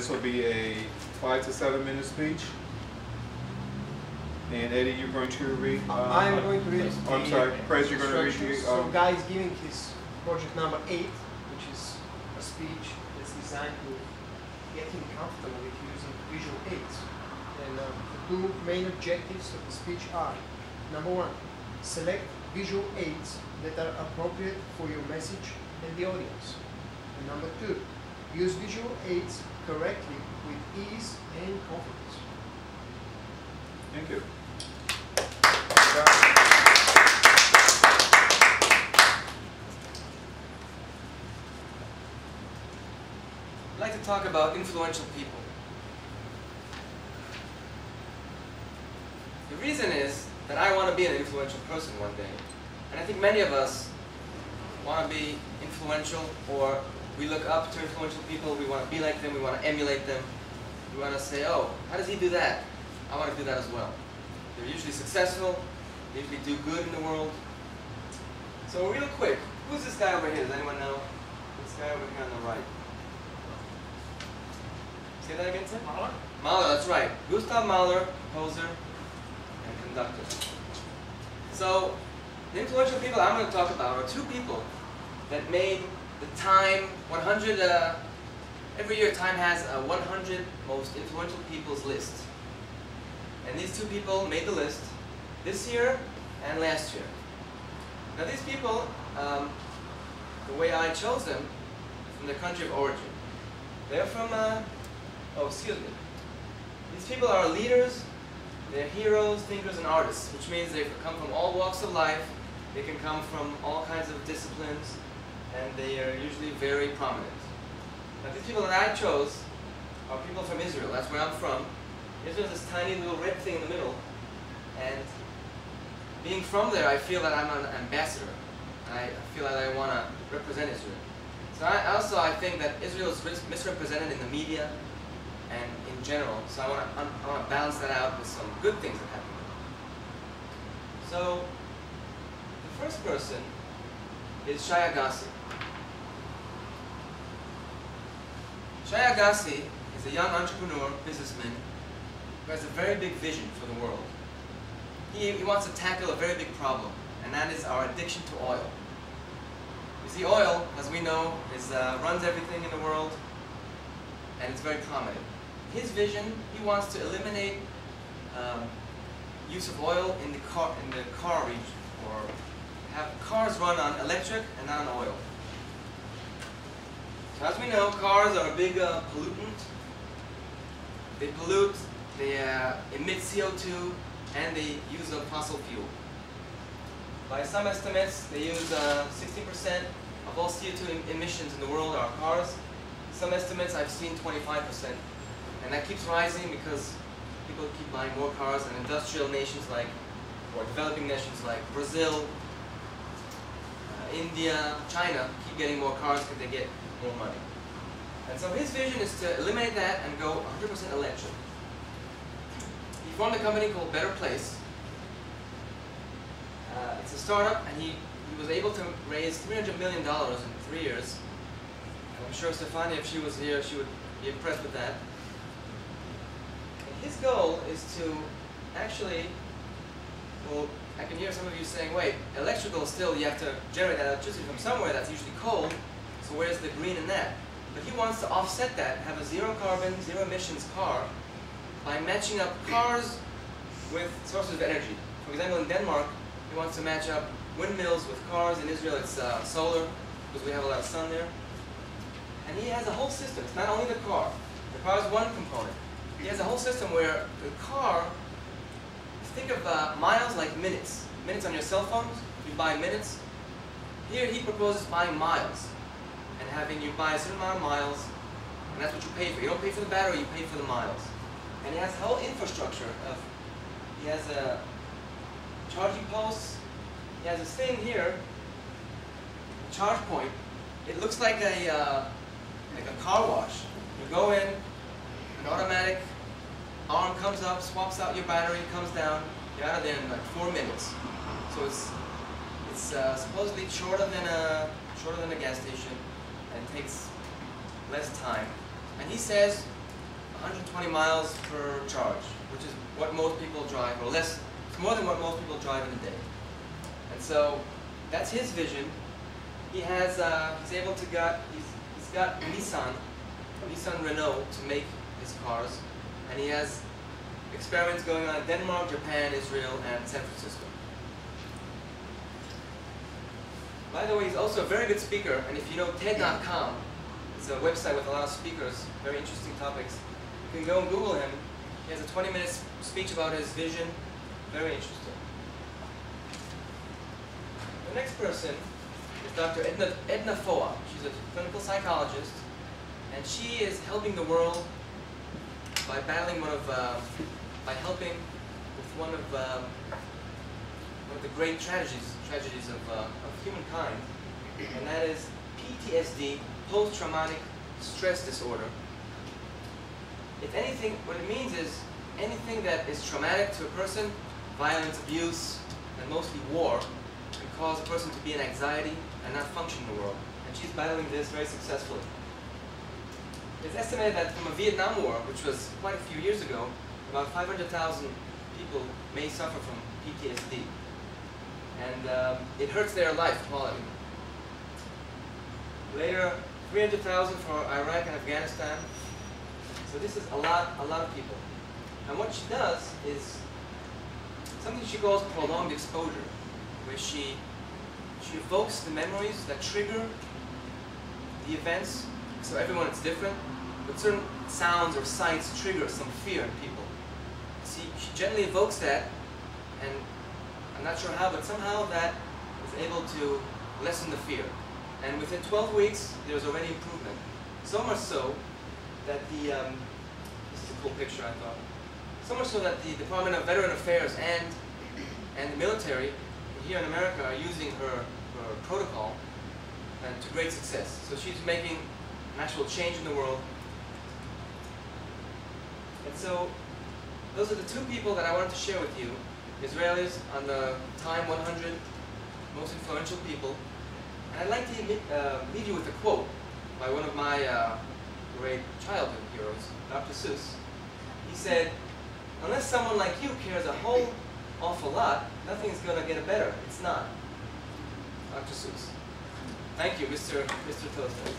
This will be a 5 to 7 minute speech. And Eddie, you're going to read? I'm going to read. I'm sorry, Prez, you're going to read the. So, Guy is giving his project number 8, which is a speech that's designed to get him comfortable with using visual aids. And the two main objectives of the speech are: number 1, select visual aids that are appropriate for your message and the audience. And number 2, use visual aids correctly with ease and confidence. Thank you. I'd like to talk about influential people. The reason is that I want to be an influential person one day. And I think many of us want to be influential, or we look up to influential people, we want to be like them, we want to emulate them. We want to say, oh, how does he do that? I want to do that as well. They're usually successful, they usually do good in the world. So real quick, who's this guy over here? Does anyone know? This guy over here on the right. Say that again, Tim? Mahler? Mahler, that's right. Gustav Mahler, composer and conductor. So, the influential people I'm going to talk about are two people that made the Time 100, every year Time has a 100 most influential people's list. And these two people made the list this year and last year. Now these people, the way I chose them, from their country of origin. They're from, oh, excuse me. These people are leaders, they're heroes, thinkers, and artists, which means they come from all walks of life, they can come from all kinds of disciplines, and they are usually very prominent. Now these people that I chose are people from Israel, that's where I'm from. Israel is this tiny little red thing in the middle, and being from there, I feel that I'm an ambassador. I feel that I want to represent Israel. So I think that Israel is misrepresented in the media and in general. So I want to balance that out with some good things that happen. So the first person is Shai Agassi. Shai Agassi is a young entrepreneur, businessman, who has a very big vision for the world. He wants to tackle a very big problem, and that is our addiction to oil. You see, oil, as we know, runs everything in the world, and it's very prominent. His vision, he wants to eliminate use of oil in the car region, or have cars run on electric and not on oil. So as we know, cars are a big pollutant. They pollute, they emit CO2, and they use a fossil fuel. By some estimates, they use 60% of all CO2 emissions in the world are cars. Some estimates I've seen 25%. And that keeps rising because people keep buying more cars, and industrial nations like, or developing nations like Brazil, India, China keep getting more cars because they get more money. And so his vision is to eliminate that and go 100% electric. He formed a company called Better Place. It's a startup, and he was able to raise $300 million in 3 years. I'm sure Stefania, if she was here, she would be impressed with that. And his goal is to actually, well, I can hear some of you saying, wait, electrical still, you have to generate that electricity from somewhere that's usually coal, so where's the green in that? But he wants to offset that, have a zero carbon, zero emissions car by matching up cars with sources of energy. For example, in Denmark, he wants to match up windmills with cars. In Israel, it's solar, because we have a lot of sun there. And he has a whole system. It's not only the car. The car is one component. He has a whole system where the car, think of miles like minutes. Minutes on your cell phones, you buy minutes. Here he proposes buying miles, and having you buy a certain amount of miles, and that's what you pay for. You don't pay for the battery, you pay for the miles. And he has a whole infrastructure of, he has a charging posts, he has this thing here, a charge point. It looks like a car wash. You go in, an automatic arm comes up, swaps out your battery, comes down, you're out of there in like 4 minutes. So it's supposedly shorter than a gas station and takes less time. And he says 120 miles per charge, which is what most people drive, or less. It's more than what most people drive in a day. And so that's his vision. He has he's got Nissan Renault to make his cars, and he has experiments going on in Denmark, Japan, Israel, and San Francisco. By the way, he's also a very good speaker, and if you know test.wmv, it's a website with a lot of speakers, very interesting topics. You can go and Google him. He has a 20-minute speech about his vision, very interesting. The next person is Dr. Edna Foa. She's a clinical psychologist, and she is helping the world by battling by helping with one of the great tragedies of humankind, and that is PTSD, post-traumatic stress disorder. If anything, what it means is anything that is traumatic to a person, violence, abuse, and mostly war, can cause a person to be in anxiety and not function in the world. And she's battling this very successfully. It's estimated that from a Vietnam War, which was quite a few years ago, about 500,000 people may suffer from PTSD. And it hurts their life quality. Later, 300,000 for Iraq and Afghanistan. So this is a lot of people. And what she does is something she calls prolonged exposure, where she evokes the memories that trigger the events. So everyone is different, but certain sounds or sights trigger some fear in people. She gently evokes that, and I'm not sure how, but somehow that is able to lessen the fear. And within 12 weeks, there was already improvement. So much so that this is a cool picture, I thought. So much so that the Department of Veteran Affairs and the military here in America are using her protocol, and to great success. So she's making an actual change in the world. And so those are the two people that I wanted to share with you, Israelis on the Time 100 most influential people. And I'd like to leave you with a quote by one of my great childhood heroes, Dr. Seuss. He said, "Unless someone like you cares a whole awful lot, nothing's going to get better. It's not." Dr. Seuss. Thank you, Mr. Toastman.